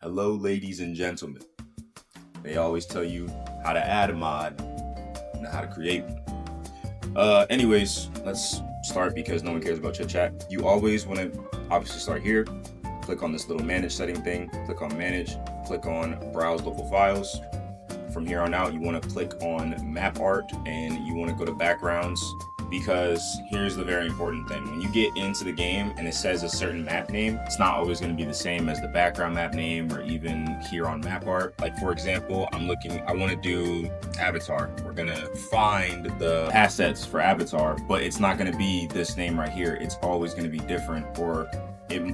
Hello, ladies and gentlemen. They always tell you how to add a mod, not how to create one. Anyways, let's start because no one cares about chit chat. You always want to obviously start here. Click on this little manage setting thing. Click on manage. Click on browse local files. From here on out, you want to click on map art and you want to go to backgrounds, because here's the very important thing. When you get into the game and it says a certain map name, it's not always going to be the same as the background map name or even here on map art. Like for example, I want to do Avatar. We're going to find the assets for Avatar, but it's not going to be this name right here. It's always going to be different, or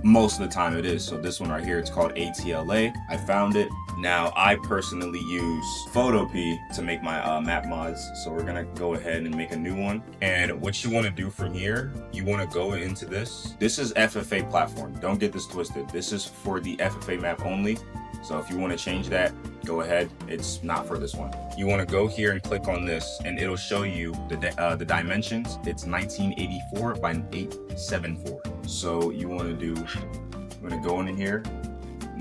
most of the time it is. So this one right here, it's called ATLA. I found it. Now I personally use Photopea to make my map mods. So we're gonna go ahead and make a new one. And what you wanna do from here, you wanna go into this. This is FFA platform. Don't get this twisted. This is for the FFA map only. So if you wanna change that, go ahead. It's not for this one. You wanna go here and click on this and it'll show you the dimensions. It's 1984 by 874. So you wanna I'm gonna go in here,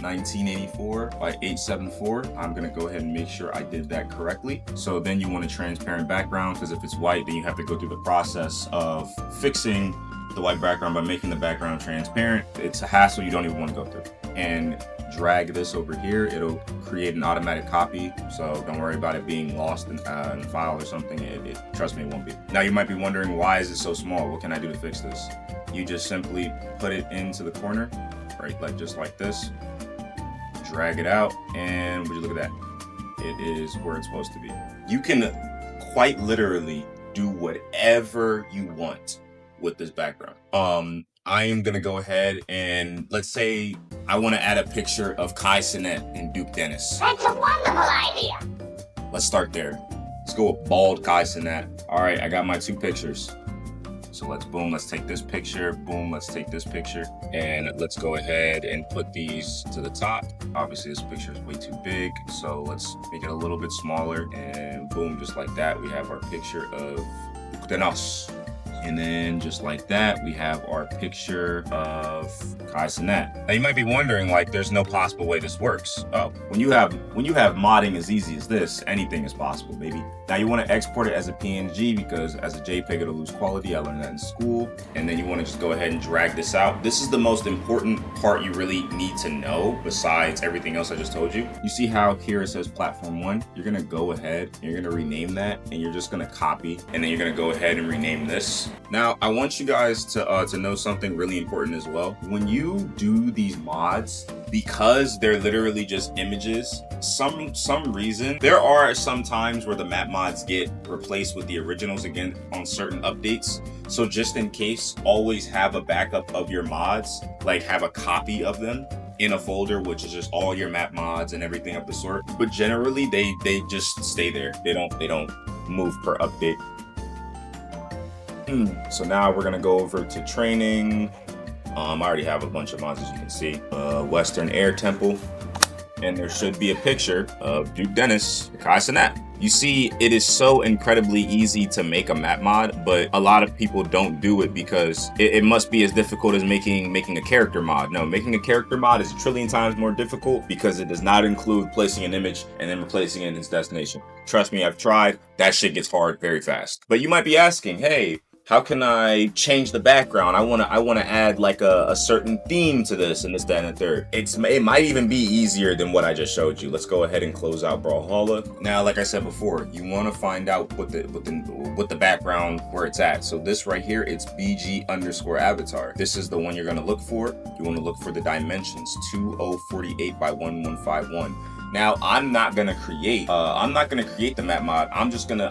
1984 by 874. I'm gonna go ahead and make sure I did that correctly. So then you want a transparent background, because if it's white, then you have to go through the process of fixing the white background by making the background transparent. It's a hassle you don't even want to go through. And drag this over here, it'll create an automatic copy, so don't worry about it being lost in a file or something. Trust me, it won't be. Now you might be wondering, why is it so small? What can I do to fix this? You just simply put it into the corner, right, like just like this. Drag it out, and would you look at that? It is where it's supposed to be. You can quite literally do whatever you want with this background. I am gonna go ahead and let's say I want to add a picture of Kai Cenat and Duke Dennis. That's a wonderful idea. Let's start there. Let's go with bald Kai Cenat. All right, I got my two pictures. So let's take this picture, boom, let's take this picture, and let's go ahead and put these to the top. Obviously this picture is way too big, so let's make it a little bit smaller, and boom, just like that, we have our picture of Duke Dennis. And then just like that, we have our picture of Kai Cenat. Now you might be wondering, like, there's no possible way this works. Oh, when you have modding as easy as this, anything is possible, baby. Now you want to export it as a PNG, because as a JPEG it'll lose quality. I learned that in school. And then you want to just go ahead and drag this out. This is the most important part you really need to know, besides everything else I just told you. You see how here it says platform 1? You're gonna go ahead and you're gonna rename that, and you're just gonna copy, and then you're gonna go ahead and rename this. Now, I want you guys to know something really important as well. When you do these mods, because they're literally just images, some reason, there are some times where the map mods get replaced with the originals again on certain updates. So just in case, always have a backup of your mods, like have a copy of them in a folder, which is just all your map mods and everything of the sort. But generally, they just stay there. They don't move per update. So now we're gonna go over to training. I already have a bunch of mods, as you can see. Western Air Temple, and there should be a picture of Duke Dennis, Kai Cenat. You see, it is so incredibly easy to make a map mod, but a lot of people don't do it because it must be as difficult as making a character mod. No, making a character mod is a trillion times more difficult because it does not include placing an image and then replacing it in its destination. Trust me, I've tried. That shit gets hard very fast. But you might be asking, hey, how can I change the background? I wanna add like a certain theme to this and this, that, and the third. It might even be easier than what I just showed you. Let's go ahead and close out Brawlhalla. Now, like I said before, you wanna find out what the background, where it's at. So this right here, it's BG_avatar. This is the one you're gonna look for. You wanna look for the dimensions, 2048 by 1151. Now I'm not gonna create the map mod. I'm just gonna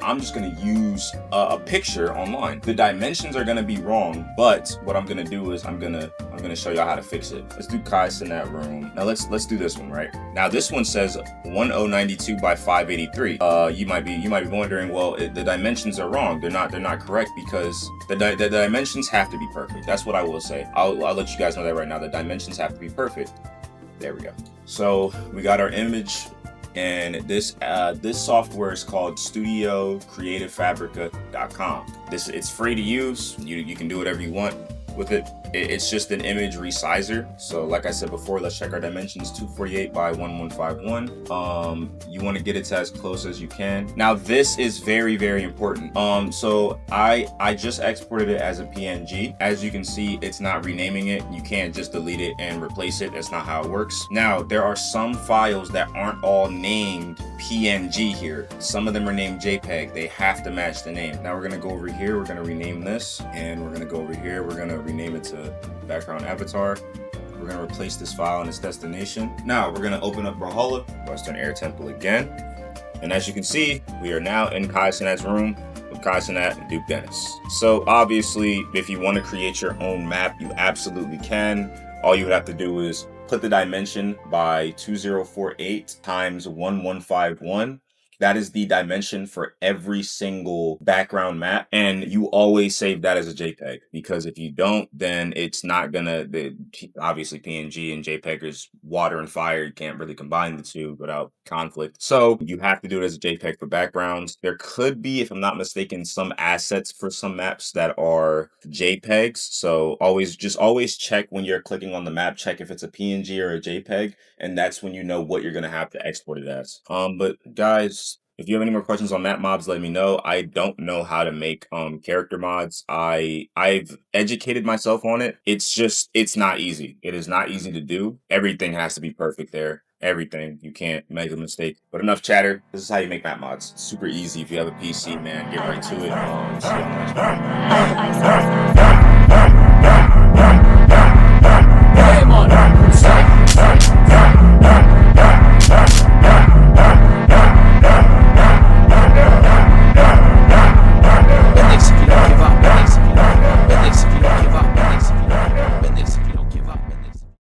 use a picture online. The dimensions are gonna be wrong, but what I'm gonna do is I'm gonna show y'all how to fix it. Let's do Kai Cenat room. Now let's do this one, right? Now this one says 1092 by 583. You might be wondering, well, the dimensions are wrong. They're not correct, because the dimensions have to be perfect. That's what I will say. I'll let you guys know that right now. The dimensions have to be perfect. There we go. So we got our image, and this software is called StudioCreativeFabrica.com. It's free to use. You can do whatever you want with it. it's just an image resizer. So like I said before, let's check our dimensions. 248 by 1151. You want to get it to as close as you can. Now this is very, very important. So I just exported it as a PNG. As you can see, it's not renaming it. You can't just delete it and replace it. That's not how it works. Now there are some files that aren't all named PNG here. Some of them are named JPEG. They have to match the name. Now we're gonna go over here. We're gonna rename this, and we're gonna go over here. We're gonna rename it to background avatar. We're gonna replace this file in its destination. Now we're gonna open up Brawlhalla, Western Air Temple again. And as you can see, we are now in Kai Cenat's room with Kai Cenat and Duke Dennis. So obviously, if you want to create your own map, you absolutely can. All you would have to do is put the dimension by 2048 times 1151. That is the dimension for every single background map. And you always save that as a JPEG, because if you don't, then it's not gonna, obviously PNG and JPEG is water and fire. You can't really combine the two without conflict. So you have to do it as a JPEG for backgrounds. There could be, if I'm not mistaken, some assets for some maps that are JPEGs. So always check when you're clicking on the map, check if it's a PNG or a JPEG, and that's when you know what you're gonna have to export it as. But guys, if you have any more questions on map mobs, let me know. I don't know how to make character mods. I've educated myself on it. It's not easy. It is not easy to do. Everything has to be perfect there. Everything. You can't make a mistake. But enough chatter. This is how you make map mods. It's super easy if you have a PC, man. Get right to it. See you on the next one.